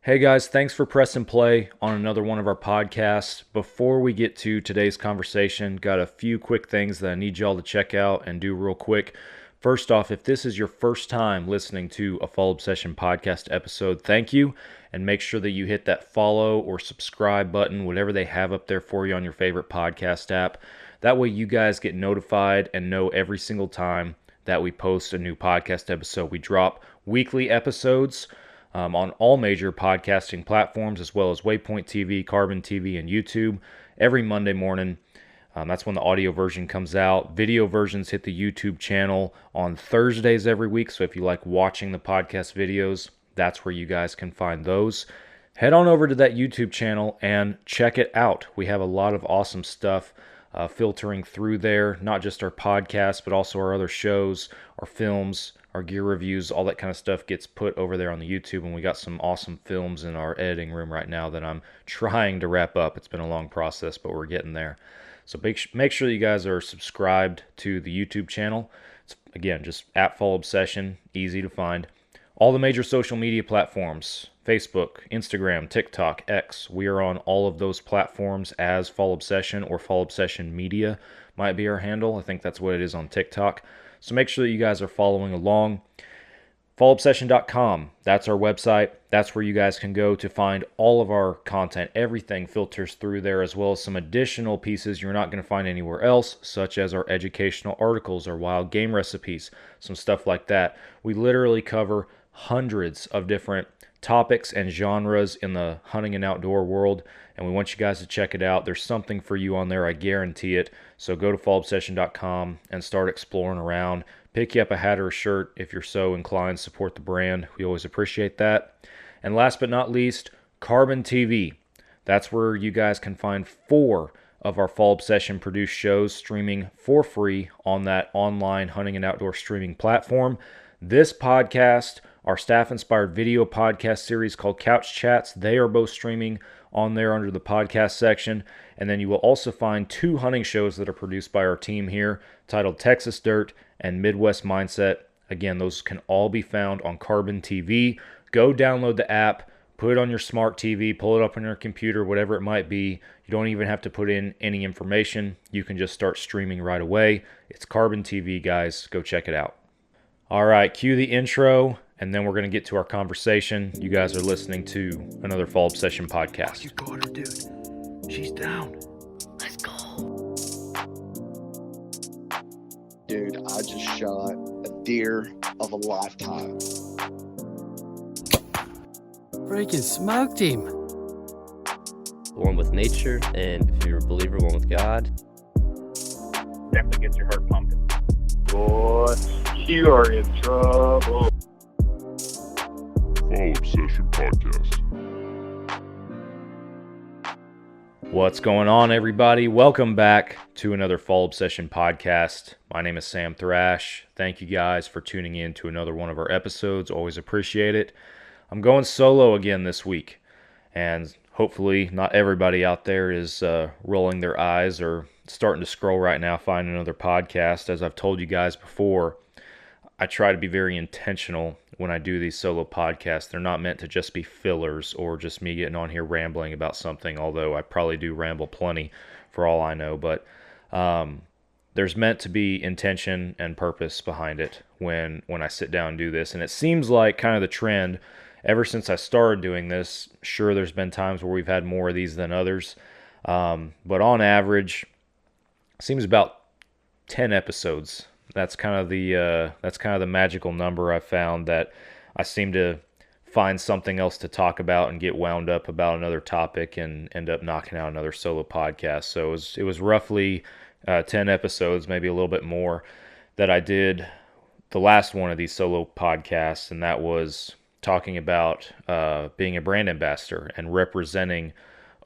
Hey guys, thanks for pressing play on another one of our podcasts. Before we get to today's conversation, got a few quick things that I need y'all to check out and do real quick. First off, if this is your first time listening to a Fall Obsession podcast episode, thank you. And make sure that you hit that follow or subscribe button, whatever they have up there for you on your favorite podcast app. That way you guys get notified and know every single time that we post a new podcast episode. We drop weekly episodes on all major podcasting platforms, as well as Waypoint TV, Carbon TV, and YouTube every Monday morning. That's when the audio version comes out. Video versions hit the YouTube channel on Thursdays every week. So if you like watching the podcast videos, that's where you guys can find those. Head on over to that YouTube channel and check it out. We have a lot of awesome stuff filtering through there, not just our podcast, but also our other shows, our films, our gear reviews, all that kind of stuff gets put over there on the YouTube, and we got some awesome films in our editing room right now that I'm trying to wrap up. It's been a long process, but we're getting there. So make sure you guys are subscribed to the YouTube channel. It's, again, just at Fall Obsession, easy to find. All the major social media platforms, Facebook, Instagram, TikTok, X. We are on all of those platforms as Fall Obsession, or Fall Obsession Media might be our handle. I think that's what it is on TikTok. So make sure that you guys are following along. FallObsession.com, that's our website. That's where you guys can go to find all of our content. Everything filters through there, as well as some additional pieces you're not going to find anywhere else, such as our educational articles, our wild game recipes, some stuff like that. We literally cover hundreds of different topics and genres in the hunting and outdoor world, and we want you guys to check it out. There's something for you on there, I guarantee it. So go to fallobsession.com and start exploring around. Pick you up a hat or a shirt if you're so inclined. Support the brand. We always appreciate that. And last but not least, Carbon TV. That's where you guys can find 4 of our Fall Obsession produced shows streaming for free on that online hunting and outdoor streaming platform. This podcast, our staff-inspired video podcast series called Couch Chats, they are both streaming on there under the podcast section. And then you will also find 2 hunting shows that are produced by our team here, titled Texas Dirt and Midwest Mindset. Again, those can all be found on Carbon TV. Go download the app, put it on your smart TV, pull it up on your computer, whatever it might be. You don't even have to put in any information. You can just start streaming right away. It's Carbon TV, guys. Go check it out. All right, cue the intro, and then we're going to get to our conversation. You guys are listening to another Fall Obsession podcast. You got her, dude. She's down. Let's go. Dude, I just shot a deer of a lifetime. Freaking smoked him. One with nature, and if you're a believer, one with God. Definitely gets your heart pumping. Boy, you are in trouble. Fall Obsession Podcast. What's going on, everybody? Welcome back to another Fall Obsession podcast. My name is Sam Thrash. Thank you guys for tuning in to another one of our episodes. Always appreciate it. I'm going solo again this week, and hopefully not everybody out there is rolling their eyes or starting to scroll right now, find another podcast. As I've told you guys before, I try to be very intentional when I do these solo podcasts. They're not meant to just be fillers or just me getting on here rambling about something, although I probably do ramble plenty for all I know. But there's meant to be intention and purpose behind it when I sit down and do this. And it seems like kind of the trend ever since I started doing this. Sure, there's been times where we've had more of these than others. But on average, it seems about 10 episodes. That's kind of the magical number I've found, that I seem to find something else to talk about and get wound up about another topic and end up knocking out another solo podcast. So it was roughly 10 episodes, maybe a little bit more, that I did the last one of these solo podcasts, and that was talking about being a brand ambassador and representing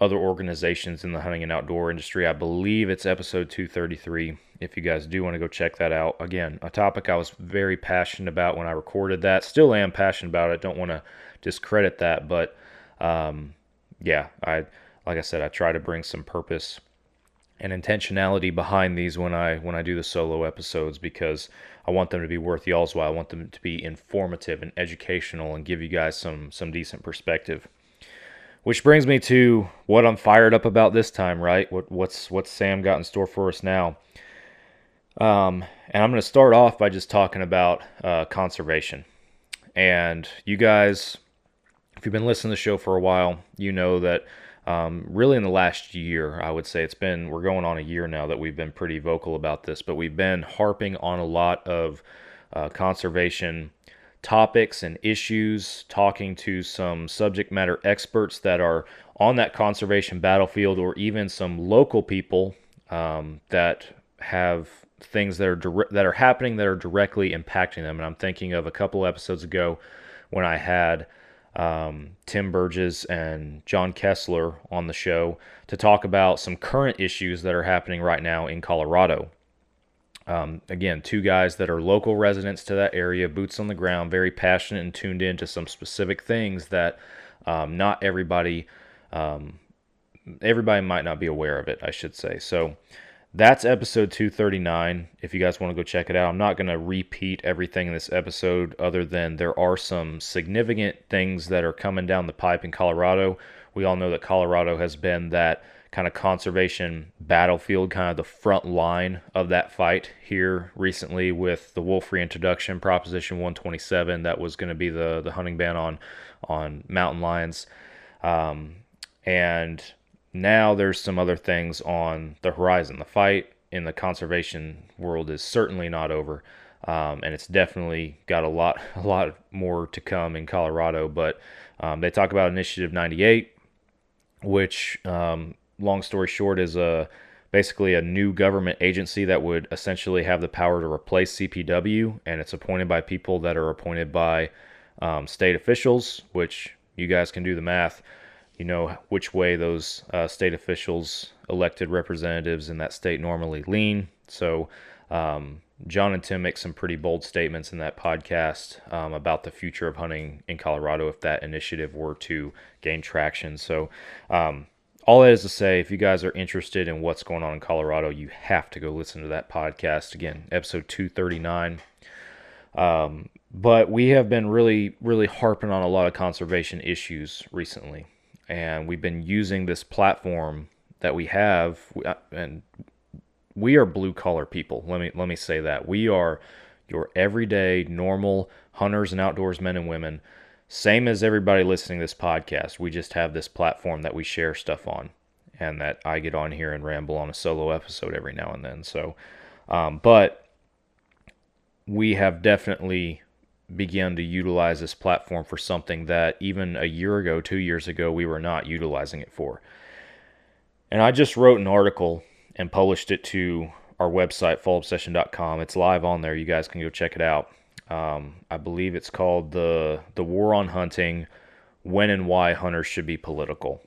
other organizations in the hunting and outdoor industry. I believe it's episode 233. If you guys do want to go check that out. Again, a topic I was very passionate about when I recorded that. Still am passionate about it. Don't want to discredit that, but yeah, like I said, I try to bring some purpose and intentionality behind these when I do the solo episodes, because I want them to be worth y'all's while. I want them to be informative and educational and give you guys some decent perspective. Which brings me to what I'm fired up about this time, right? What's Sam got in store for us now? And I'm going to start off by just talking about conservation. And you guys, if you've been listening to the show for a while, you know that really in the last year, I would say we're going on a year now that we've been pretty vocal about this, but we've been harping on a lot of conservation topics and issues, talking to some subject matter experts that are on that conservation battlefield, or even some local people that have things that are happening that are directly impacting them. And I'm thinking of a couple episodes ago when I had Tim Burgess and John Kessler on the show to talk about some current issues that are happening right now in Colorado. Again, two guys that are local residents to that area, boots on the ground, very passionate and tuned in to some specific things that not everybody might not be aware of it, I should say. So that's episode 239. If you guys want to go check it out, I'm not going to repeat everything in this episode other than there are some significant things that are coming down the pipe in Colorado. We all know that Colorado has been that kind of conservation battlefield, kind of the front line of that fight here recently with the wolf reintroduction, Proposition 127, that was going to be the hunting ban on mountain lions. And now there's some other things on the horizon. The fight in the conservation world is certainly not over, and it's definitely got a lot more to come in Colorado. But they talk about Initiative 98, which, long story short, is basically a new government agency that would essentially have the power to replace CPW, and it's appointed by people that are appointed by state officials, which you guys can do the math. You know which way those state officials, elected representatives in that state, normally lean. So John and Tim make some pretty bold statements in that podcast about the future of hunting in Colorado if that initiative were to gain traction. So all that is to say, if you guys are interested in what's going on in Colorado, you have to go listen to that podcast. Again, episode 239. But we have been really, really harping on a lot of conservation issues recently. And we've been using this platform that we have, and we are blue-collar people. Let me say that. We are your everyday, normal hunters and outdoors men and women, same as everybody listening to this podcast. We just have this platform that we share stuff on, and that I get on here and ramble on a solo episode every now and then. So, but we have definitely began to utilize this platform for something that even a year ago, 2 years ago, we were not utilizing it for. And I just wrote an article and published it to our website, fallobsession.com. It's live on there. You guys can go check it out. I believe it's called The War on Hunting, When and Why Hunters Should Be Political.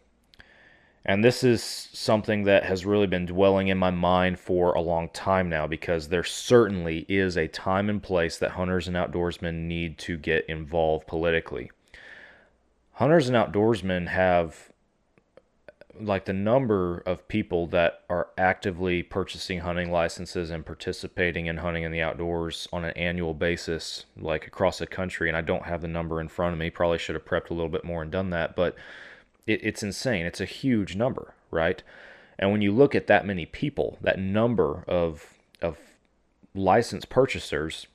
And this is something that has really been dwelling in my mind for a long time now, because there certainly is a time and place that hunters and outdoorsmen need to get involved politically. Hunters and outdoorsmen have, like, the number of people that are actively purchasing hunting licenses and participating in hunting in the outdoors on an annual basis, like across the country, and I don't have the number in front of me, probably should have prepped a little bit more and done that, but it's insane. It's a huge number, right? And when you look at that many people, that number of licensed purchasers,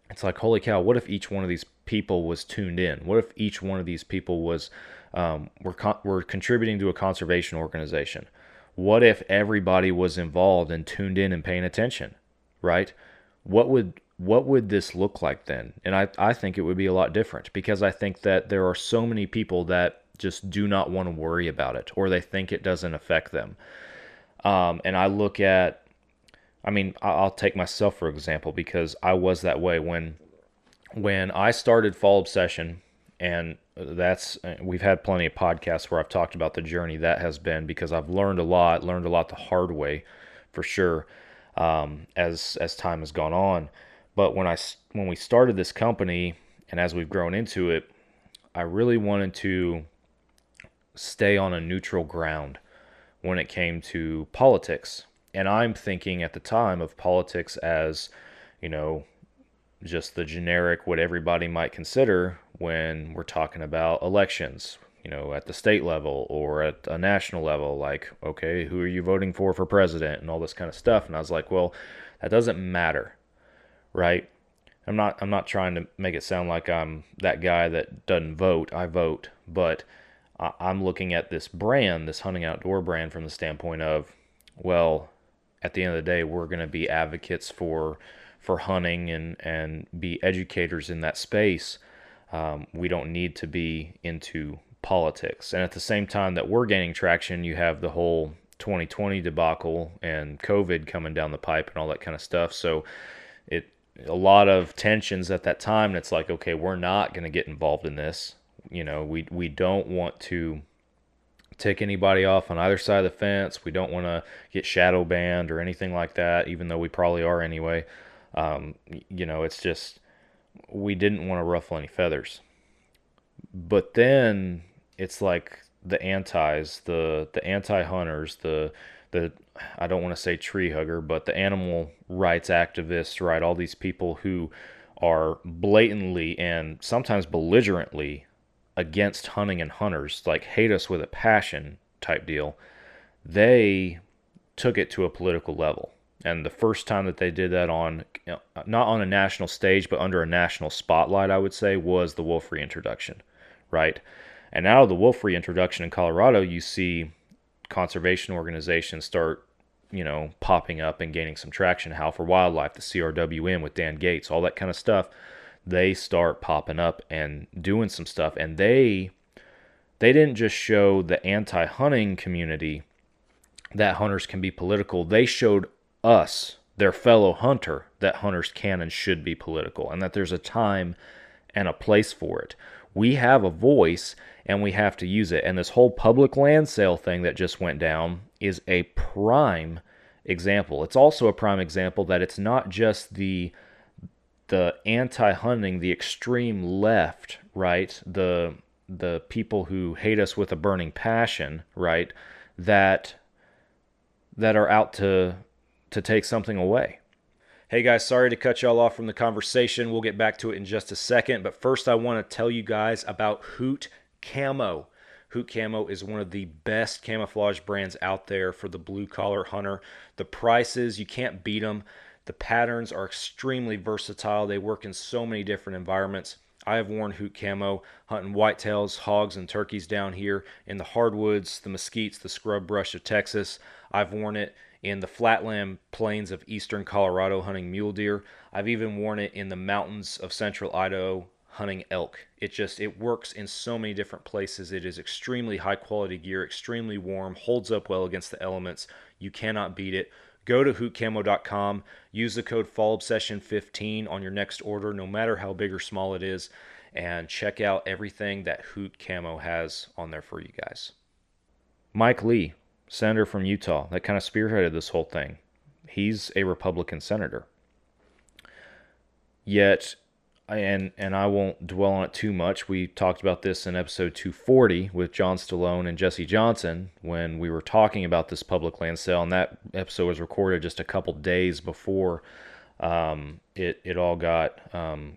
it's like, holy cow, what if each one of these people was tuned in? What if each one of these people was were contributing to a conservation organization? What if everybody was involved and tuned in and paying attention, right? What would this look like then? And I think it would be a lot different, because I think that there are so many people that just do not want to worry about it, or they think it doesn't affect them. And I look at, I'll take myself for example, because I was that way when I started Fall Obsession, and we've had plenty of podcasts where I've talked about the journey that has been, because I've learned a lot the hard way, for sure, as time has gone on. But when we started this company, and as we've grown into it, I really wanted to stay on a neutral ground when it came to politics. And I'm thinking at the time of politics as, just the generic, what everybody might consider when we're talking about elections, at the state level or at a national level, like, okay, who are you voting for president and all this kind of stuff. And I was like, well, that doesn't matter, right? I'm not trying to make it sound like I'm that guy that doesn't vote. I vote, but I'm looking at this brand, this hunting outdoor brand, from the standpoint of, well, at the end of the day, we're going to be advocates for hunting and be educators in that space. We don't need to be into politics. And at the same time that we're gaining traction, you have the whole 2020 debacle and COVID coming down the pipe and all that kind of stuff. So a lot of tensions at that time, and it's like, okay, we're not going to get involved in this. We don't want to take anybody off on either side of the fence. We don't want to get shadow banned or anything like that, even though we probably are anyway. It's just, we didn't want to ruffle any feathers. But then it's like the antis, the anti-hunters, the I don't want to say tree hugger, but the animal rights activists, right? All these people who are blatantly and sometimes belligerently against hunting and hunters, like hate us with a passion type deal. They took it to a political level. And the first time that they did that not on a national stage, but under a national spotlight, I would say, was the wolf reintroduction, right? And out of the wolf reintroduction in Colorado, you see conservation organizations start, popping up and gaining some traction. Howl for Wildlife, the CRWM with Dan Gates, all that kind of stuff. They start popping up and doing some stuff. And they didn't just show the anti-hunting community that hunters can be political. They showed us, their fellow hunter, that hunters can and should be political, and that there's a time and a place for it. We have a voice and we have to use it. And this whole public land sale thing that just went down is a prime example. It's also a prime example that it's not just the anti-hunting, the extreme left, right? The people who hate us with a burning passion, right? That are out to take something away. Hey guys, sorry to cut y'all off from the conversation. We'll get back to it in just a second. But first I want to tell you guys about Hoot Camo. Hoot Camo is one of the best camouflage brands out there for the blue-collar hunter. The prices, you can't beat them. The patterns are extremely versatile. They work in so many different environments. I have worn Hoot Camo hunting whitetails, hogs, and turkeys down here in the hardwoods, the mesquites, the scrub brush of Texas. I've worn it in the flatland plains of eastern Colorado hunting mule deer. I've even worn it in the mountains of central Idaho hunting elk. It works in so many different places. It is extremely high quality gear, extremely warm, holds up well against the elements. You cannot beat it. Go to hootcamo.com, use the code FallObsession15 on your next order, no matter how big or small it is, and check out everything that Hoot Camo has on there for you guys. Mike Lee, senator from Utah, that kind of spearheaded this whole thing. He's a Republican senator. Yet, and I won't dwell on it too much, we talked about this in episode 240 with John Stallone and Jesse Johnson when we were talking about this public land sale, and that episode was recorded just a couple days before it all got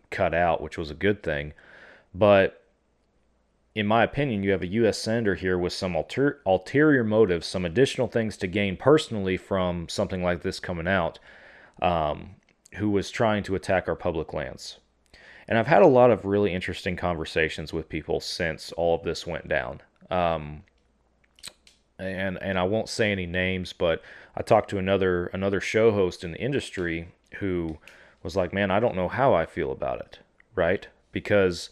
cut out, which was a good thing. But in my opinion, you have a U.S. senator here with some ulterior motives, some additional things to gain personally from something like this coming out, who was trying to attack our public lands. And I've had a lot of really interesting conversations with people since all of this went down. And I won't say any names, but I talked to another show host in the industry who was like, man, I don't know how I feel about it, right? Because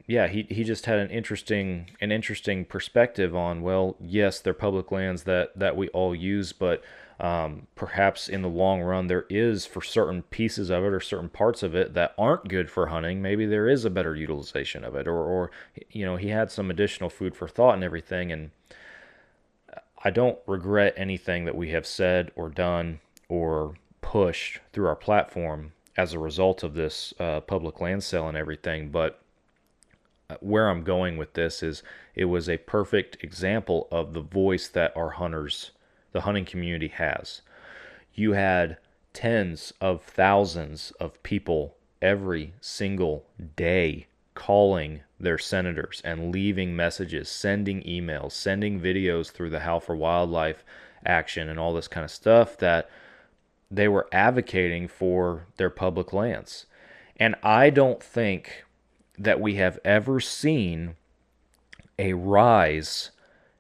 he just had an interesting perspective on, well, yes, they're public lands that we all use, but perhaps in the long run there is, for certain pieces of it or certain parts of it that aren't good for hunting, maybe there is a better utilization of it, or he had some additional food for thought and everything. And I don't regret anything that we have said or done or pushed through our platform as a result of this public land sale and everything, but where I'm going with this is it was a perfect example of the voice that our hunters, the hunting community, has. You had tens of thousands of people every single day calling their senators and leaving messages, sending emails, sending videos through the Howl for Wildlife action and all this kind of stuff, that they were advocating for their public lands. And I don't think that we have ever seen a rise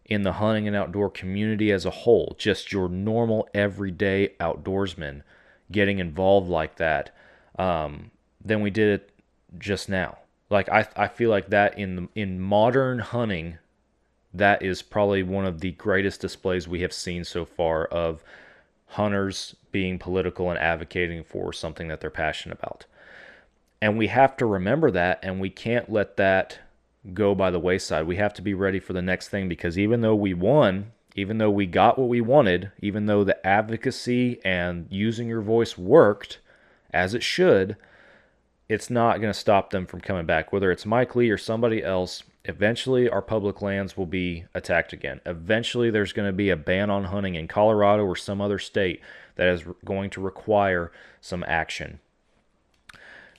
in the hunting and outdoor community as a whole, just your normal everyday outdoorsman getting involved like that, than we did it just now. Like I feel like that in modern hunting, that is probably one of the greatest displays we have seen so far of hunters being political and advocating for something that they're passionate about. And we have to remember that, and we can't let that go by the wayside. We have to be ready for the next thing, because even though we won, even though we got what we wanted, even though the advocacy and using your voice worked as it should, it's not going to stop them from coming back. Whether it's Mike Lee or somebody else, eventually our public lands will be attacked again. Eventually there's going to be a ban on hunting in Colorado or some other state that is going to require some action.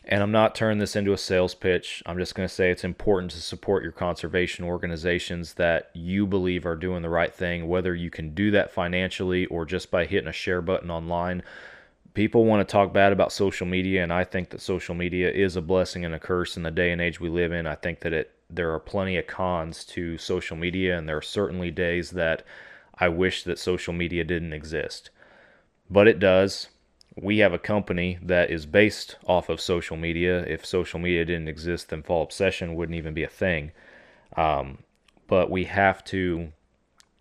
And I'm not turning this into a sales pitch. I'm just going to say it's important to support your conservation organizations that you believe are doing the right thing, whether you can do that financially or just by hitting a share button online. People want to talk bad about social media, and I think that social media is a blessing and a curse in the day and age we live in. I think that there are plenty of cons to social media, and there are certainly days that I wish that social media didn't exist. But it does. We have a company that is based off of social media. If social media didn't exist, then Fall Obsession wouldn't even be a thing. But we have to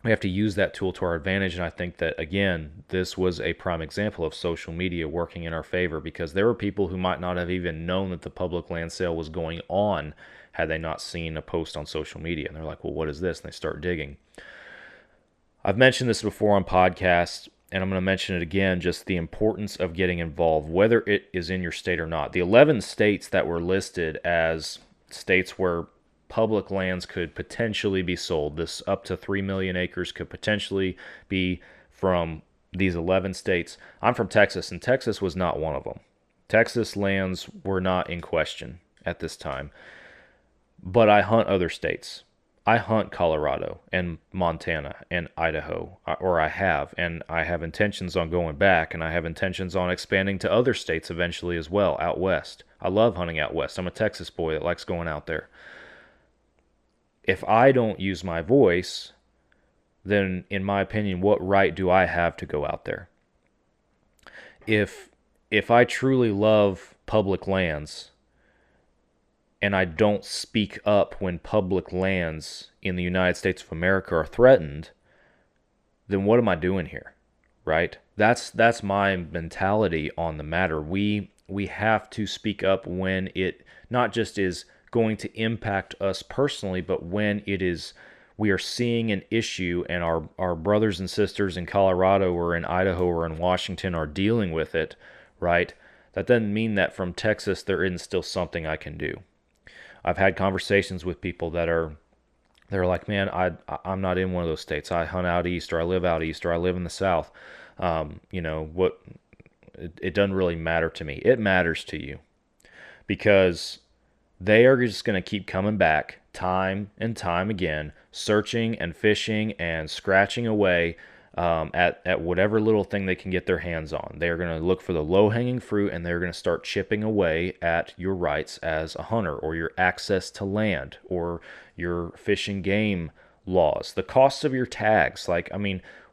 use that tool to our advantage, and I think that, again, this was a prime example of social media working in our favor, because there were people who might not have even known that the public land sale was going on had they not seen a post on social media. And they're like, well, what is this? And they start digging. I've mentioned this before on podcasts, and I'm going to mention it again, just the importance of getting involved, whether it is in your state or not. The 11 states that were listed as states where public lands could potentially be sold, this up to 3 million acres could potentially be from these 11 states. I'm from Texas, and Texas was not one of them. Texas lands were not in question at this time. But I hunt other states. I hunt Colorado and Montana and Idaho, or I have, and I have intentions on going back, and I have intentions on expanding to other states eventually as well, out west. I love hunting out west. I'm a Texas boy that likes going out there. If I don't use my voice, then in my opinion, what right do I have to go out there? If I truly love public lands, and I don't speak up when public lands in the United States of America are threatened, then what am I doing here, right? That's my mentality on the matter. We have to speak up when it not just is going to impact us personally, but when we are seeing an issue and our brothers and sisters in Colorado or in Idaho or in Washington are dealing with it, right? That doesn't mean that from Texas there isn't still something I can do. I've had conversations with people they're like, man, I'm not in one of those states. I hunt out east, or I live out east, or I live in the south. It doesn't really matter to me. It matters to you, because they are just going to keep coming back time and time again, searching and fishing and scratching away at whatever little thing they can get their hands on. They're going to look for the low-hanging fruit, and they're going to start chipping away at your rights as a hunter, or your access to land, or your fish and game laws, the cost of your tags.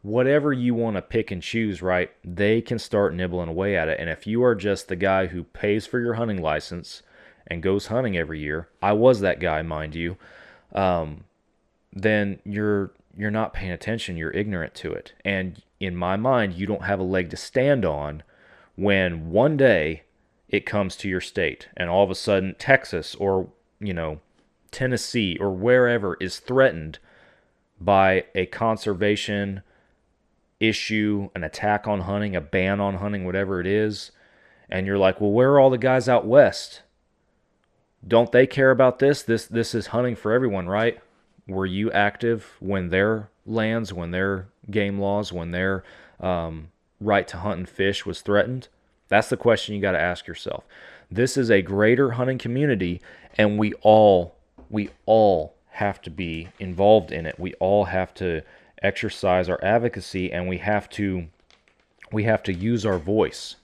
Whatever you want to pick and choose, right? They can start nibbling away at it. And if you are just the guy who pays for your hunting license and goes hunting every year, I was that guy, mind you, then you're not paying attention. You're ignorant to it. And in my mind, you don't have a leg to stand on when one day it comes to your state and all of a sudden Texas or, Tennessee or wherever is threatened by a conservation issue, an attack on hunting, a ban on hunting, whatever it is. And you're like, well, where are all the guys out west? Don't they care about this? This is hunting for everyone, right? Were you active when their lands, when their game laws, when their right to hunt and fish was threatened? That's the question you got to ask yourself. This is a greater hunting community, And we all have to be involved in it. We all have to exercise our advocacy, and we have to use our voice.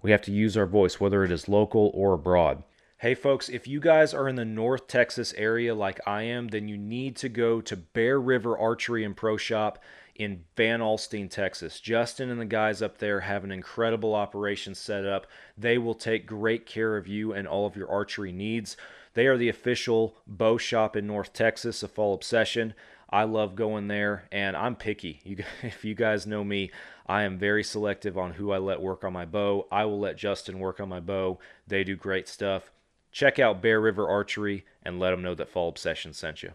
We have to use our voice, whether it is local or abroad. Hey folks, if you guys are in the North Texas area like I am, then you need to go to Bear River Archery and Pro Shop in Van Alstyne, Texas. Justin and the guys up there have an incredible operation set up. They will take great care of you and all of your archery needs. They are the official bow shop in North Texas, a Fall Obsession. I love going there, and I'm picky. If you guys know me, I am very selective on who I let work on my bow. I will let Justin work on my bow. They do great stuff. Check out Bear River Archery and let them know that Fall Obsession sent you.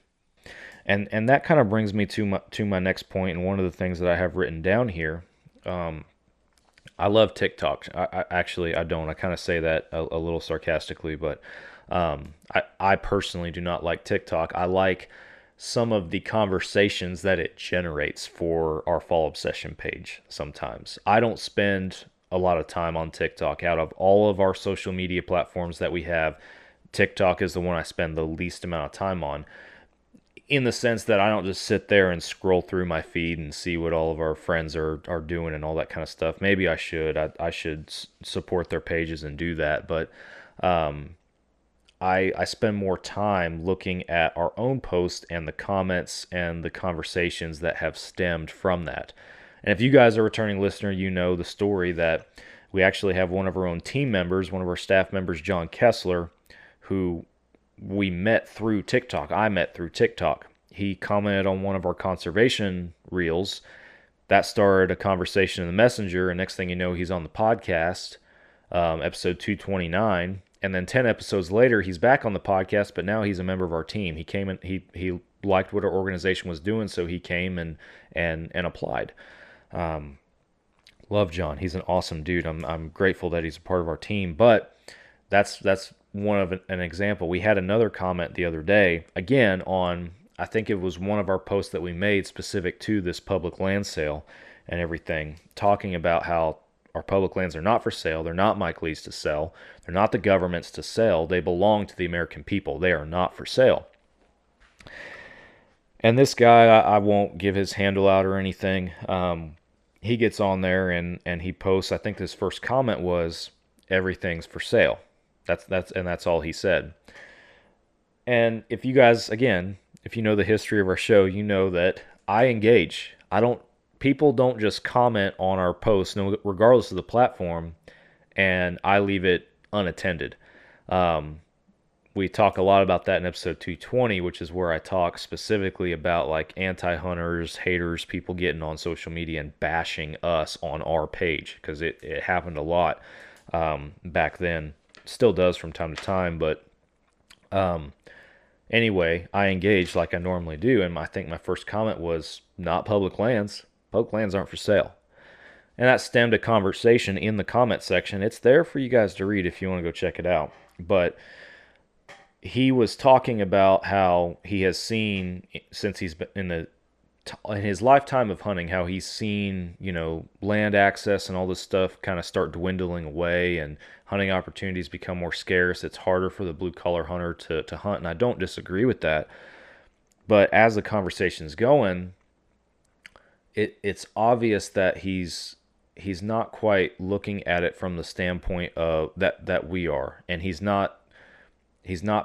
And that kind of brings me to my next point, and one of the things that I have written down here. I love TikTok. I don't. I kind of say that a little sarcastically, but I personally do not like TikTok. I like some of the conversations that it generates for our Fall Obsession page sometimes. I don't spend a lot of time on TikTok. Out of all of our social media platforms that we have, TikTok is the one I spend the least amount of time on, in the sense that I don't just sit there and scroll through my feed and see what all of our friends are doing and all that kind of stuff. Maybe I should. I should support their pages and do that, but I spend more time looking at our own posts and the comments and the conversations that have stemmed from that. And if you guys are a returning listener, you know the story that we actually have one of our own team members, one of our staff members, John Kessler, who we met through TikTok. I met through TikTok. He commented on one of our conservation reels. That started a conversation in the messenger, and next thing you know, he's on the podcast, episode 229. And then 10 episodes later, he's back on the podcast, but now he's a member of our team. He came and he liked what our organization was doing, so he came and applied. Love John. He's an awesome dude. I'm grateful that he's a part of our team. But that's one of an example. We had another comment the other day, again on, I think it was one of our posts that we made specific to this public land sale and everything, talking about how our public lands are not for sale. They're not Mike Lee's to sell. They're not the government's to sell. They belong to the American people. They are not for sale. And this guy, I won't give his handle out or anything. He gets on there and he posts, I think his first comment was, everything's for sale. That's all he said. And if you guys, again, if you know the history of our show, you know that I engage. People don't just comment on our posts, regardless of the platform, and I leave it unattended. We talk a lot about that in episode 220, which is where I talk specifically about like anti-hunters, haters, people getting on social media and bashing us on our page, because it happened a lot back then. Still does from time to time, but anyway, I engaged like I normally do, and I think my first comment was, not public lands. Public lands aren't for sale. And that stemmed a conversation in the comment section. It's there for you guys to read if you want to go check it out. But he was talking about how he has seen, since he's been in his lifetime of hunting, how he's seen, land access and all this stuff kind of start dwindling away, and hunting opportunities become more scarce. It's harder for the blue collar hunter to hunt, and I don't disagree with that. But as the conversation's going, it's obvious that he's not quite looking at it from the standpoint of that we are, and he's not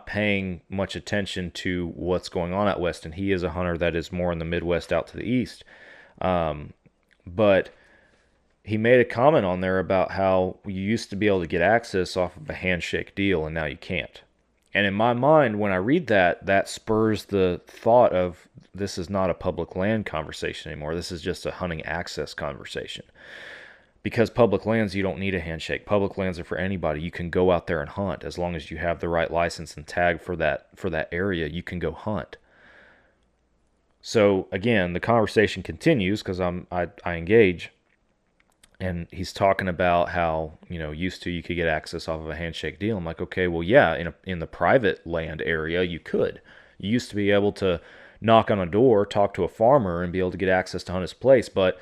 paying much attention to what's going on out west, and he is a hunter that is more in the Midwest out to the east. But he made a comment on there about how you used to be able to get access off of a handshake deal, and now you can't. And in my mind, when I read that spurs the thought of, this is not a public land conversation anymore. This is just a hunting access conversation. Because public lands, you don't need a handshake. Public lands are for anybody. You can go out there and hunt. As long as you have the right license and tag for that area, you can go hunt. So again, the conversation continues because I engage, and he's talking about how, used to you could get access off of a handshake deal. I'm like, okay, well, yeah, in the private land area, you could. You used to be able to knock on a door, talk to a farmer, and be able to get access to hunt his place. But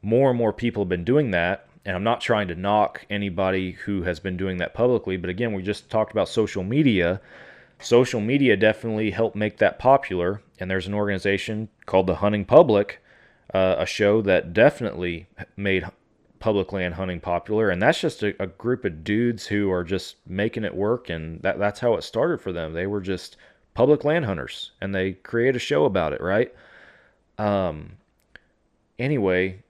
more and more people have been doing that, and I'm not trying to knock anybody who has been doing that publicly. But again, we just talked about social media. social media definitely helped make that popular. And there's an organization called the Hunting Public, a show that definitely made public land hunting popular. And that's just a group of dudes who are just making it work. And that's how it started for them. They were just public land hunters, and they create a show about it, right? Anyway,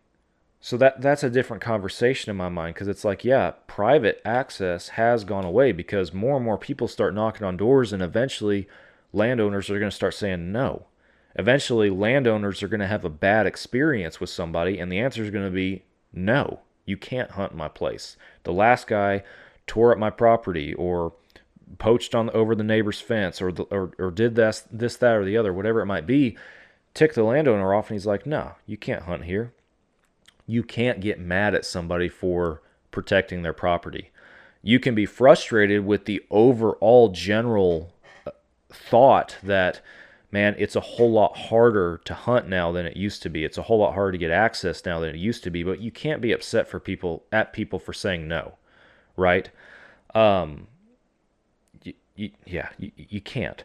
so that's a different conversation in my mind, because it's like, yeah, private access has gone away because more and more people start knocking on doors, and eventually landowners are going to start saying no. Eventually, landowners are going to have a bad experience with somebody, and the answer is going to be no, you can't hunt my place. The last guy tore up my property, or poached on over the neighbor's fence, or did this, that, or the other, whatever it might be. Tick the landowner off, and he's like, no, you can't hunt here. You can't get mad at somebody for protecting their property. You can be frustrated with the overall general thought that, man, it's a whole lot harder to hunt now than it used to be. It's a whole lot harder to get access now than it used to be. But you can't be upset at people for saying no, right? You can't.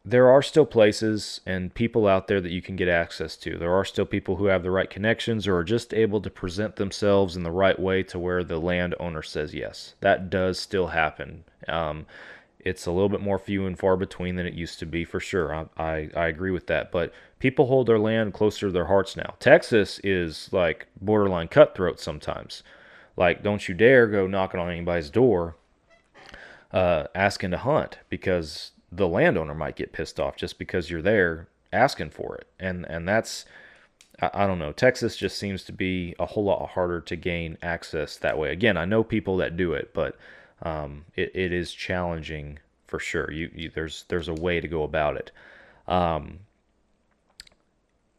There are still places and people out there that you can get access to. There are still people who have the right connections or are just able to present themselves in the right way to where the landowner says yes. That does still happen. It's a little bit more few and far between than it used to be, for sure. I agree with that. But people hold their land closer to their hearts now. Texas is like borderline cutthroat sometimes. Like, don't you dare go knocking on anybody's door asking to hunt, because the landowner might get pissed off just because you're there asking for it. And that's, I don't know, Texas just seems to be a whole lot harder to gain access that way. Again, I know people that do it, but it is challenging for sure. There's a way to go about it.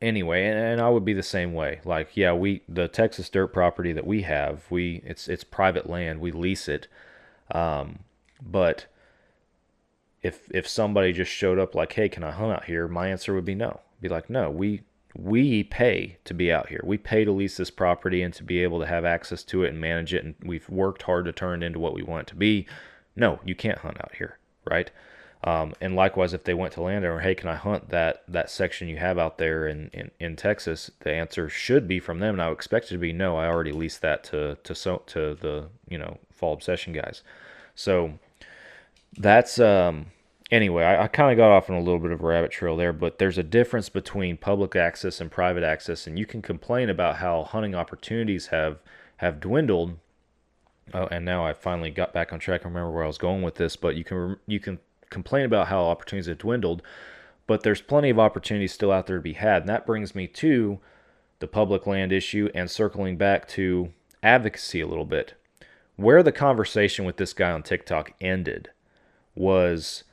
Anyway, and I would be the same way. Like, yeah, the Texas dirt property that we have, it's private land. We lease it. But if somebody just showed up like, hey, can I hunt out here? My answer would be no. Be like, no, we pay to be out here. We pay to lease this property and to be able to have access to it and manage it. And we've worked hard to turn it into what we want it to be. No, you can't hunt out here, right? And likewise, if they went to landowner, hey, can I hunt that section you have out there in Texas? The answer should be from them, and I would expect it to be no. I already leased that to the Fall Obsession guys. So that's anyway. I kind of got off on a little bit of a rabbit trail there, but there's a difference between public access and private access, and you can complain about how hunting opportunities have dwindled. Oh, and now I finally got back on track. I remember where I was going with this, but you can complain about how opportunities have dwindled, but there's plenty of opportunities still out there to be had. And that brings me to the public land issue and circling back to advocacy a little bit. Where the conversation with this guy on TikTok ended was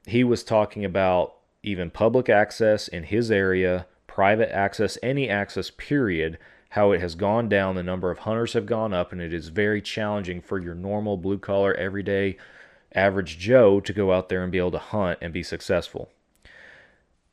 he was talking about even public access in his area, private access, any access period, how it has gone down, the number of hunters have gone up, and it is very challenging for your normal blue-collar, everyday, average Joe to go out there and be able to hunt and be successful.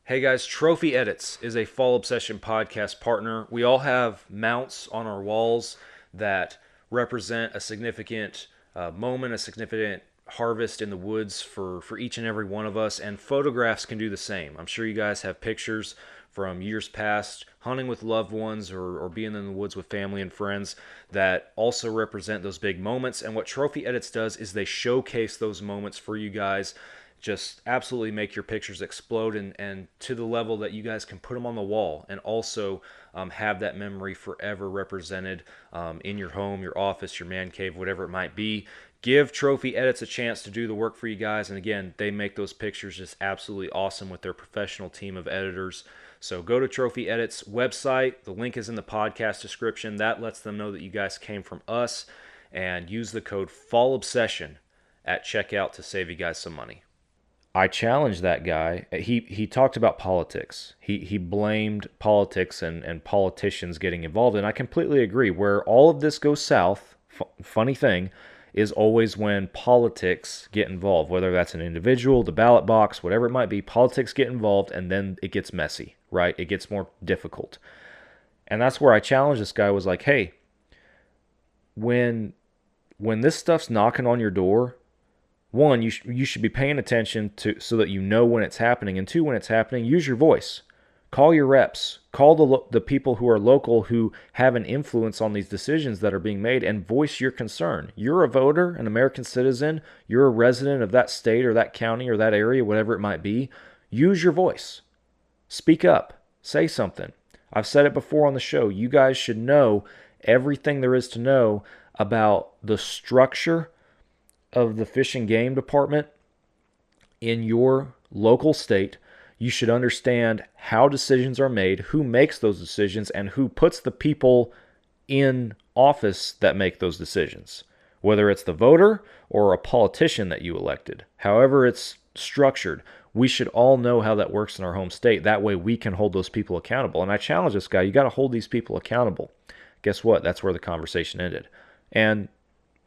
Hey guys, Trophy Edits is a Fall Obsession podcast partner. We all have mounts on our walls that represent a significant moment, a significant harvest in the woods for each and every one of us, and photographs can do the same. I'm sure you guys have pictures from years past, hunting with loved ones or being in the woods with family and friends that also represent those big moments. And what Trophy Edits does is they showcase those moments for you guys, just absolutely make your pictures explode and to the level that you guys can put them on the wall and also have that memory forever represented in your home, your office, your man cave, whatever it might be. Give Trophy Edits a chance to do the work for you guys. And again, they make those pictures just absolutely awesome with their professional team of editors. So go to Trophy Edits website. The link is in the podcast description. That lets them know that you guys came from us. And use the code FALLOBSESSION at checkout to save you guys some money. I challenged that guy. He talked about politics. He blamed politics and politicians getting involved. And I completely agree. Where all of this goes south, funny thing, is always when politics get involved, whether that's an individual, the ballot box, whatever it might be. Politics get involved, and then it gets messy, right? It gets more difficult. And that's where I challenged this guy, was like, hey, when this stuff's knocking on your door, one, you should be paying attention to so that you know when it's happening, and two, when it's happening, use your voice. Call your reps. Call the people who are local who have an influence on these decisions that are being made and voice your concern. You're a voter, an American citizen. You're a resident of that state or that county or that area, whatever it might be. Use your voice. Speak up. Say something. I've said it before on the show. You guys should know everything there is to know about the structure of the Fish and Game Department in your local state. You should understand how decisions are made, who makes those decisions, and who puts the people in office that make those decisions. Whether it's the voter or a politician that you elected. However it's structured, we should all know how that works in our home state. That way we can hold those people accountable. And I challenge this guy, you got to hold these people accountable. Guess what? That's where the conversation ended. And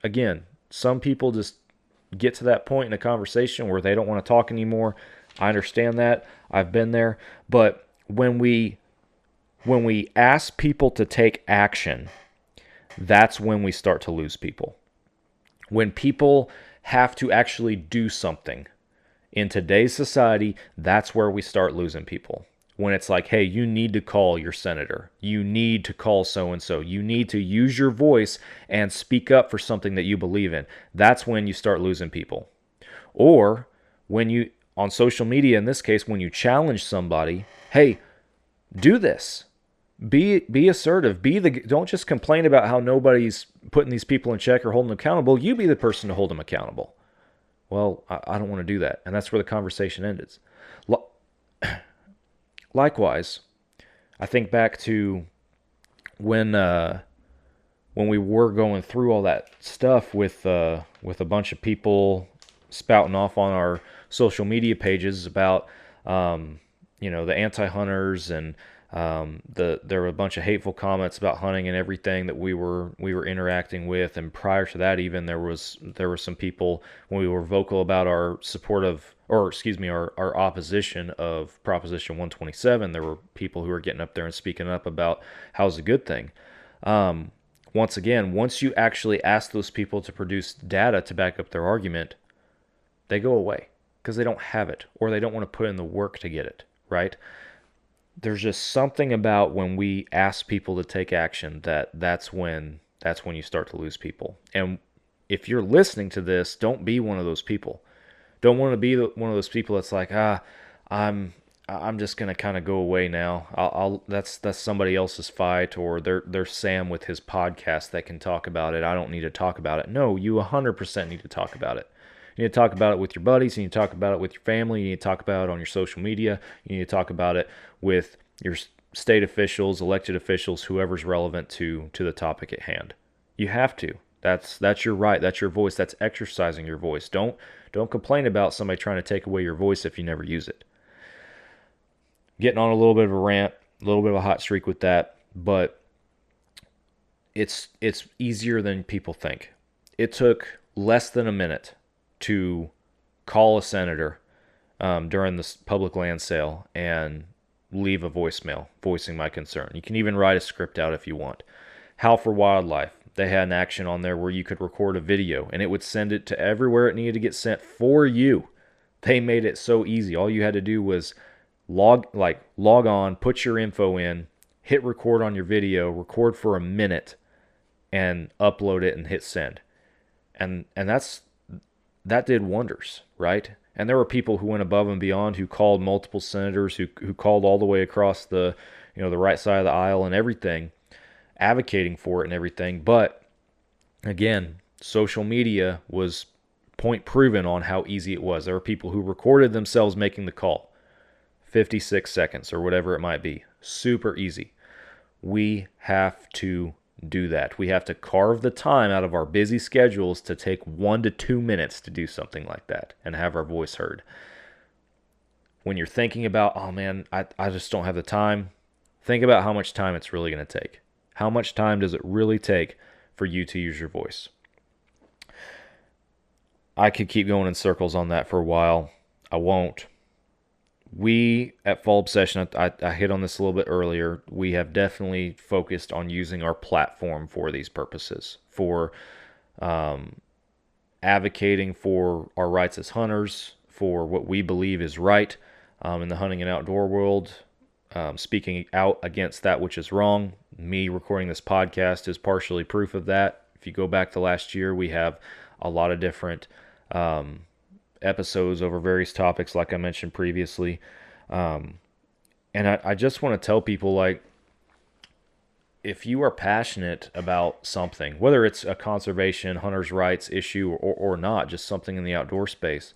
again, some people just get to that point in a conversation where they don't want to talk anymore. I understand that. I've been there. But when we ask people to take action, that's when we start to lose people. When people have to actually do something in today's society, that's where we start losing people. When it's like, hey, you need to call your senator. You need to call so-and-so. You need to use your voice and speak up for something that you believe in. That's when you start losing people. Or when you, on social media in this case, when you challenge somebody, hey, do this. Be assertive. Don't just complain about how nobody's putting these people in check or holding them accountable. You be the person to hold them accountable. Well, I don't want to do that. And that's where the conversation ends. Likewise, I think back to when we were going through all that stuff with a bunch of people spouting off on our social media pages about the anti-hunters, and there were a bunch of hateful comments about hunting and everything that we were interacting with. And prior to that, even there were some people, when we were vocal about our support of, our opposition of Proposition 127, there were people who were getting up there and speaking up about how it's a good thing. Once again, once you actually ask those people to produce data to back up their argument, they go away because they don't have it, or they don't want to put in the work to get it, right? There's just something about when we ask people to take action that's when you start to lose people. And if you're listening to this, don't be one of those people. Don't want to be one of those people that's like, I'm just gonna kind of go away now. That's somebody else's fight, or there's Sam with his podcast that can talk about it. I don't need to talk about it. No, you 100% need to talk about it. You need to talk about it with your buddies. You need to talk about it with your family. You need to talk about it on your social media. You need to talk about it with your state officials, elected officials, whoever's relevant to the topic at hand. You have to. That's your right. That's your voice. That's exercising your voice. Don't complain about somebody trying to take away your voice if you never use it. Getting on a little bit of a rant, a little bit of a hot streak with that, but it's easier than people think. It took less than a minute to call a senator during this public land sale and leave a voicemail voicing my concern. You can even write a script out if you want. Howl for Wildlife, they had an action on there where you could record a video and it would send it to everywhere it needed to get sent for you. They made it so easy. All you had to do was log on, put your info in, hit record on your video, record for a minute, and upload it and hit send. And that did wonders, right? And there were people who went above and beyond, who called multiple senators, who called all the way across the right side of the aisle and everything, advocating for it and everything. But again, social media was point proven on how easy it was. There were people who recorded themselves making the call, 56 seconds or whatever it might be. Super easy. We have to do that. We have to carve the time out of our busy schedules to take 1 to 2 minutes to do something like that and have our voice heard. When you're thinking about, oh man, I just don't have the time, think about how much time it's really going to take. How much time does it really take for you to use your voice? I could keep going in circles on that for a while. I won't. We at Fall Obsession, I hit on this a little bit earlier, we have definitely focused on using our platform for these purposes, for advocating for our rights as hunters, for what we believe is right in the hunting and outdoor world, speaking out against that which is wrong. Me recording this podcast is partially proof of that. If you go back to last year, we have a lot of different episodes over various topics, like I mentioned previously. And I just want to tell people, like, if you are passionate about something, whether it's a conservation, hunters' rights issue or not, just something in the outdoor space,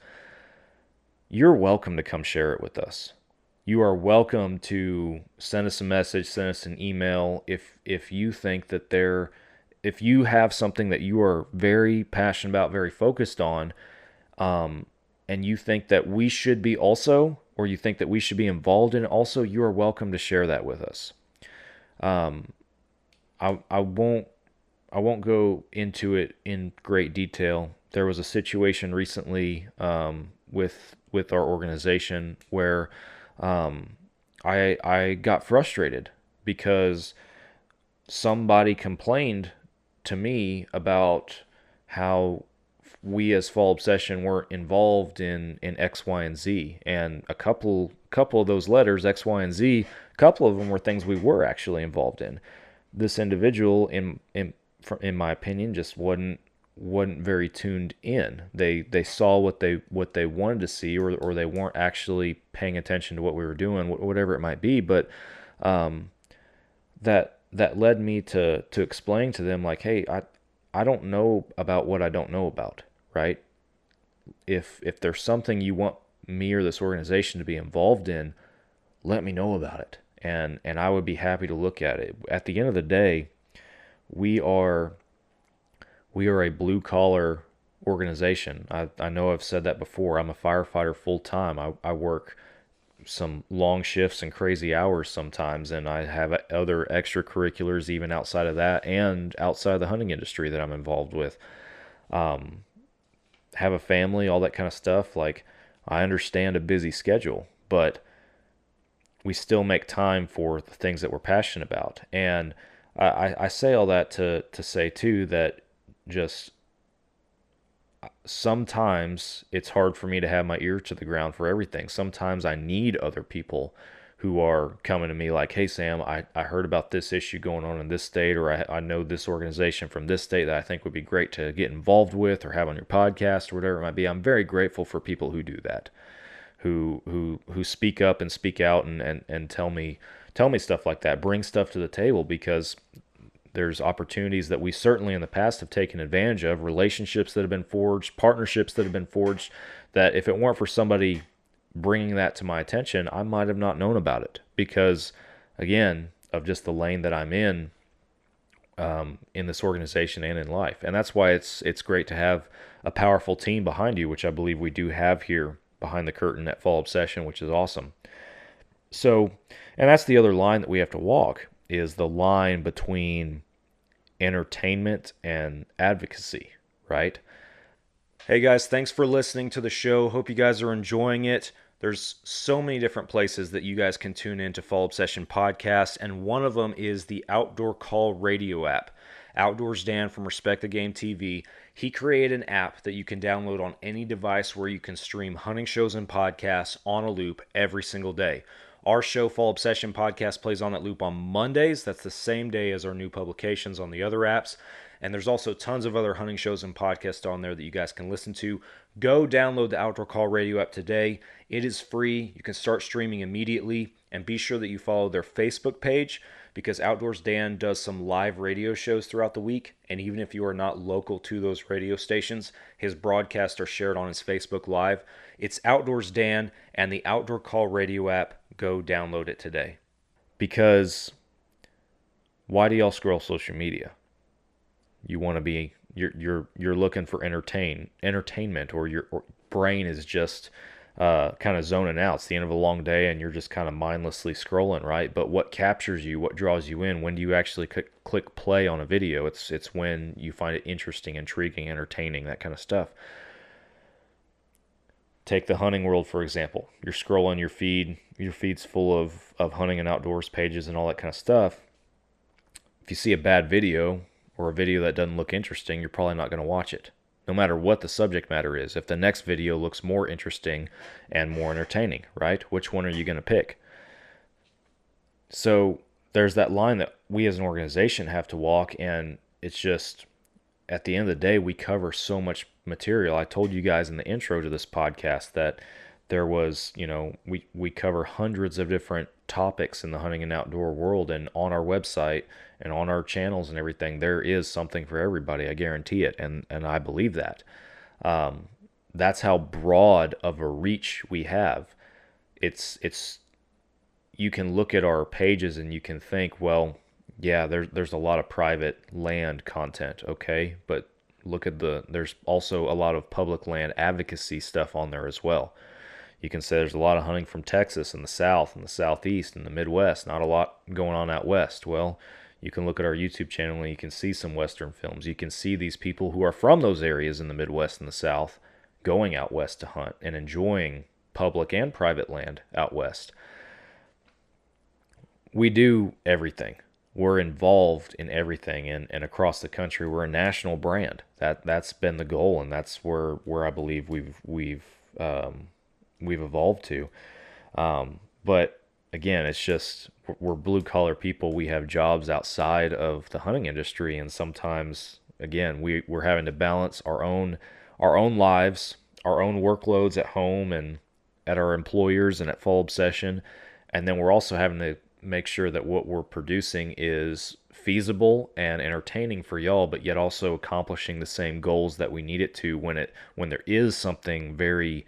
you're welcome to come share it with us. You are welcome to send us a message, send us an email if you think that if you have something that you are very passionate about, very focused on, and you think that we should be also, or you think that we should be involved in it also, you are welcome to share that with us. I won't go into it in great detail. There was a situation recently with our organization where I got frustrated because somebody complained to me about how we as Fall Obsession weren't involved in X, Y, and Z. And a couple of those letters, X, Y, and Z, a couple of them were things we were actually involved in. This individual, in my opinion, just wasn't very tuned in. They saw what they wanted to see, or they weren't actually paying attention to what we were doing, whatever it might be. But that led me to explain to them, like, hey, I don't know about what I don't know about, right? If there's something you want me or this organization to be involved in, let me know about it. And I would be happy to look at it. At the end of the day, we are a blue-collar organization. I know I've said that before. I'm a firefighter full-time. I work some long shifts and crazy hours sometimes, and I have other extracurriculars even outside of that and outside of the hunting industry that I'm involved with. Have a family, all that kind of stuff. Like, I understand a busy schedule, but we still make time for the things that we're passionate about. And I say all that to say too that just sometimes it's hard for me to have my ear to the ground for everything. Sometimes I need other people who are coming to me like, hey Sam, I heard about this issue going on in this state, or I know this organization from this state that I think would be great to get involved with or have on your podcast or whatever it might be. I'm very grateful for people who do that, who speak up and speak out and tell me stuff like that, bring stuff to the table, because there's opportunities that we certainly in the past have taken advantage of, relationships that have been forged, partnerships that have been forged, that if it weren't for somebody bringing that to my attention, I might have not known about it because, again, of just the lane that I'm in this organization and in life. And that's why it's great to have a powerful team behind you, which I believe we do have here behind the curtain at Fall Obsession, which is awesome. So, and that's the other line that we have to walk, is the line between entertainment and advocacy, right? Hey guys, thanks for listening to the show. Hope you guys are enjoying it. There's so many different places that you guys can tune in to Fall Obsession Podcast, and one of them is the Outdoor Call Radio app. Outdoors Dan from Respect the Game TV, he created an app that you can download on any device where you can stream hunting shows and podcasts on a loop every single day. Our show, Fall Obsession Podcast, plays on that loop on Mondays. That's the same day as our new publications on the other apps. And there's also tons of other hunting shows and podcasts on there that you guys can listen to. Go download the Outdoor Call Radio app today. It is free. You can start streaming immediately. And be sure that you follow their Facebook page, because Outdoors Dan does some live radio shows throughout the week. And even if you are not local to those radio stations, his broadcasts are shared on his Facebook Live. It's Outdoors Dan and the Outdoor Call Radio app. Go download it today. Because why do y'all scroll social media? You want to be, you're looking for entertainment, or your brain is just kind of zoning out. It's the end of a long day and you're just kind of mindlessly scrolling, right? But what captures you, what draws you in, when do you actually click play on a video? It's when you find it interesting, intriguing, entertaining, that kind of stuff. Take the hunting world, for example. You're scrolling your feed. Your feed's full of hunting and outdoors pages and all that kind of stuff. If you see a bad video or a video that doesn't look interesting, you're probably not going to watch it. no matter what the subject matter is. If the next video looks more interesting and more entertaining, right? Which one are you going to pick? So there's that line that we as an organization have to walk, and it's just, at the end of the day, we cover so much material. I told you guys in the intro to this podcast that there was, we cover hundreds of different topics in the hunting and outdoor world, and on our website and on our channels and everything, there is something for everybody. I guarantee it, and I believe that. That's how broad of a reach we have. It's you can look at our pages and you can think, well, yeah, there's a lot of private land content, okay, but look at there's also a lot of public land advocacy stuff on there as well. You can say there's a lot of hunting from Texas and the South and the Southeast and the Midwest, not a lot going on out West. Well, you can look at our YouTube channel and you can see some Western films. You can see these people who are from those areas in the Midwest and the South going out West to hunt and enjoying public and private land out West. We do everything. We're involved in everything, and across the country, we're a national brand. That's been the goal, and that's where I believe we've evolved to. But again, it's just we're blue collar people. We have jobs outside of the hunting industry, and sometimes, again, we're having to balance our own lives, our own workloads at home and at our employers and at Fall Obsession, and then we're also having to make sure that what we're producing is feasible and entertaining for y'all, but yet also accomplishing the same goals that we need it to when there is something very,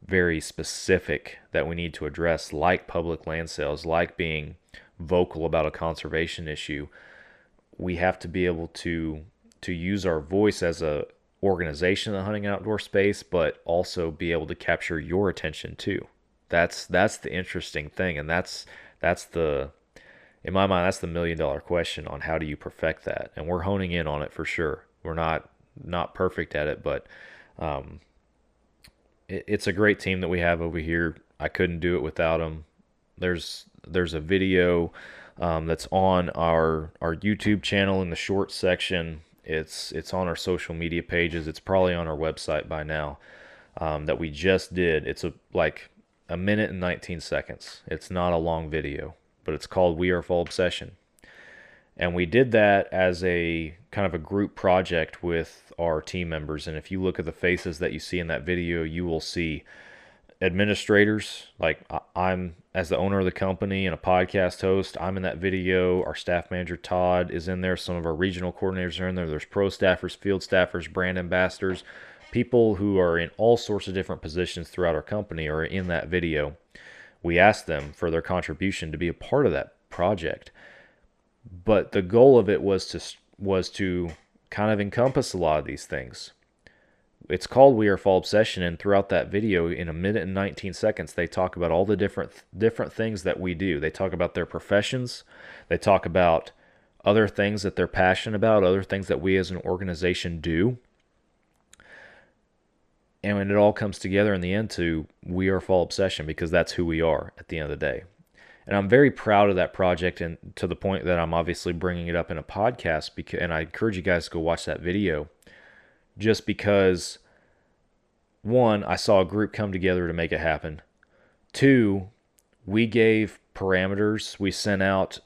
very specific that we need to address, like public land sales, like being vocal about a conservation issue. We have to be able to use our voice as a organization in the hunting and outdoor space, but also be able to capture your attention too. That's the interesting thing, and that's in my mind, that's the $1 million question on how do you perfect that. And we're honing in on it for sure. We're not perfect at it, but it's a great team that we have over here. I couldn't do it without them. There's a video that's on our YouTube channel in the shorts section. It's on our social media pages. It's probably on our website by now, that we just did. It's like a minute and 19 seconds. It's not a long video, but it's called We Are Fall Obsession. And we did that as a kind of a group project with our team members. And if you look at the faces that you see in that video, you will see administrators. Like I'm, as the owner of the company and a podcast host, I'm in that video. Our staff manager, Todd, is in there. Some of our regional coordinators are in there. There's pro staffers, field staffers, brand ambassadors. People who are in all sorts of different positions throughout our company are in that video. We asked them for their contribution to be a part of that project. But the goal of it was to kind of encompass a lot of these things. It's called We Are Fall Obsession, and throughout that video, in a minute and 19 seconds, they talk about all the different things that we do. They talk about their professions. They talk about other things that they're passionate about, other things that we as an organization do. And when it all comes together in the end to We Are Fall Obsession, because that's who we are at the end of the day. And I'm very proud of that project, and to the point that I'm obviously bringing it up in a podcast, and I encourage you guys to go watch that video, just because, one, I saw a group come together to make it happen. Two, we gave parameters. We sent out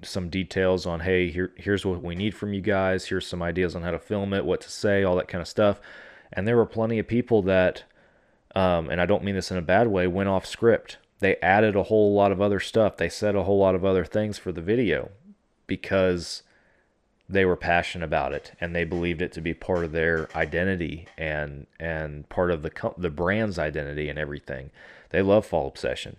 some details on, hey, here's what we need from you guys. Here's some ideas on how to film it, what to say, all that kind of stuff. And there were plenty of people that, and I don't mean this in a bad way, went off script. They added a whole lot of other stuff. They said a whole lot of other things for the video because they were passionate about it and they believed it to be part of their identity and part of the brand's identity and everything. They love Fall Obsession.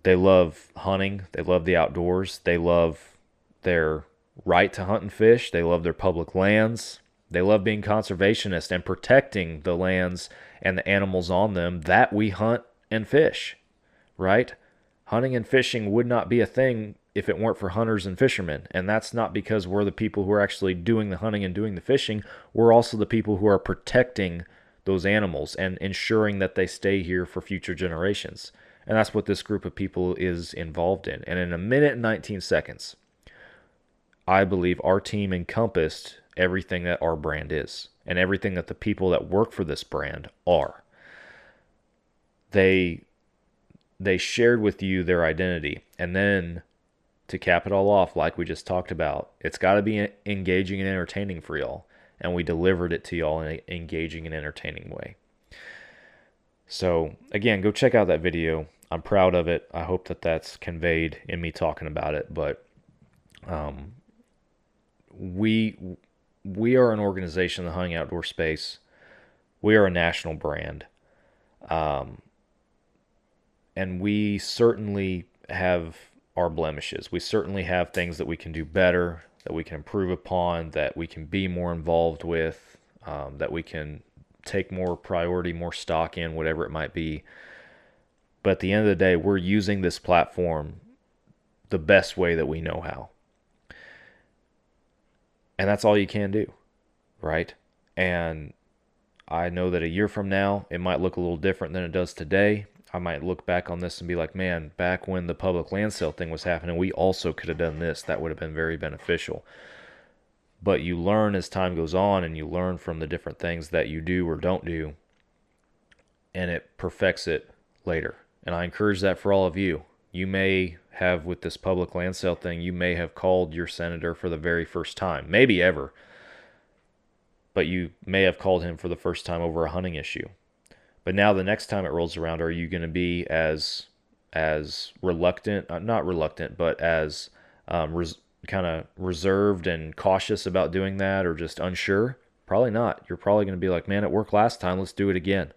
They love hunting. They love the outdoors. They love their right to hunt and fish. They love their public lands. They love being conservationists and protecting the lands and the animals on them that we hunt and fish, right? Hunting and fishing would not be a thing if it weren't for hunters and fishermen. And that's not because we're the people who are actually doing the hunting and doing the fishing. We're also the people who are protecting those animals and ensuring that they stay here for future generations. And that's what this group of people is involved in. And in a minute and 19 seconds, I believe our team encompassed everything that our brand is. and everything that the people that work for this brand are. They shared with you their identity, and then to cap it all off, like we just talked about, it's got to be engaging and entertaining for y'all, and we delivered it to y'all in an engaging and entertaining way. So again, go check out that video. I'm proud of it. I hope that that's conveyed in me talking about it. But we are an organization in the hunting outdoor space. We are a national brand. And we certainly have our blemishes. We certainly have things that we can do better, that we can improve upon, that we can be more involved with, that we can take more priority, more stock in, whatever it might be. But at the end of the day, we're using this platform the best way that we know how. And that's all you can do, right? And I know that a year from now, it might look a little different than it does today. I might look back on this and be like, man, back when the public land sale thing was happening, we also could have done this. That would have been very beneficial. But you learn as time goes on, and you learn from the different things that you do or don't do, and it perfects it later. And I encourage that for all of you. You may have, with this public land sale thing, you may have called your senator for the very first time, maybe ever, but you may have called him for the first time over a hunting issue. But now the next time it rolls around, are you going to be as reluctant, not reluctant, but as kind of reserved and cautious about doing that, or just unsure? Probably not. You're probably going to be like, man, it worked last time, let's do it again.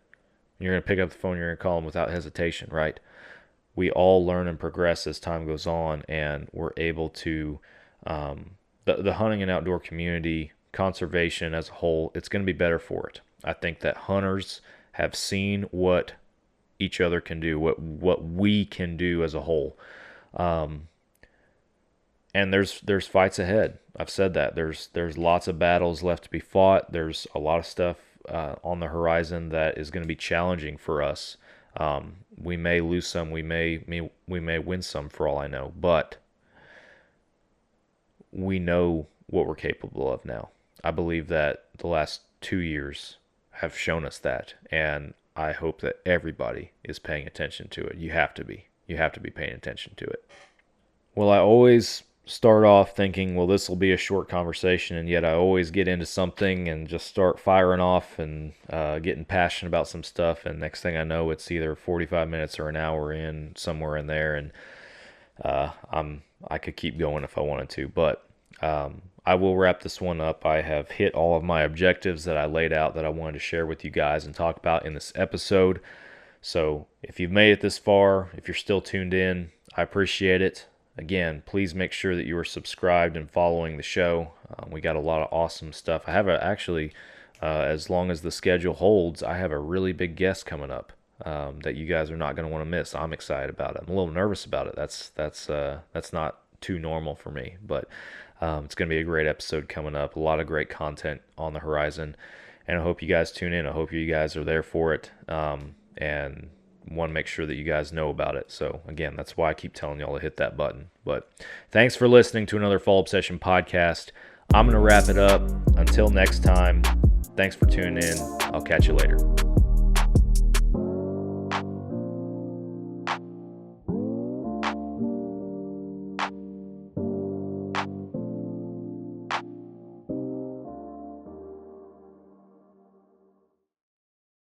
You're going to pick up the phone, you're going to call them without hesitation, right? We all learn and progress as time goes on, and we're able to, the hunting and outdoor community, conservation as a whole, it's going to be better for it. I think that hunters have seen what each other can do, what we can do as a whole. And there's fights ahead. I've said that. There's lots of battles left to be fought. There's a lot of stuff on the horizon that is going to be challenging for us. We may lose some, we may win some, for all I know, but we know what we're capable of now. I believe that the last 2 years have shown us that, and I hope that everybody is paying attention to it. You have to be. You have to be paying attention to it. Well, I always start off thinking, well, this will be a short conversation, and yet I always get into something and just start firing off and getting passionate about some stuff, and next thing I know, it's either 45 minutes or an hour in, somewhere in there, and I could keep going if I wanted to, but I will wrap this one up. I have hit all of my objectives that I laid out that I wanted to share with you guys and talk about in this episode. So if you've made it this far, if you're still tuned in, I appreciate it. Again, please make sure that you are subscribed and following the show. We got a lot of awesome stuff. I have as long as the schedule holds, I have a really big guest coming up that you guys are not going to want to miss. I'm excited about it. I'm a little nervous about it. That's not too normal for me, but it's going to be a great episode coming up. A lot of great content on the horizon, and I hope you guys tune in. I hope you guys are there for it, and want to make sure that you guys know about it. So again, that's why I keep telling y'all to hit that button. But thanks for listening to another Fall Obsession podcast. I'm going to wrap it up. Until next time, thanks for tuning in. I'll catch you later.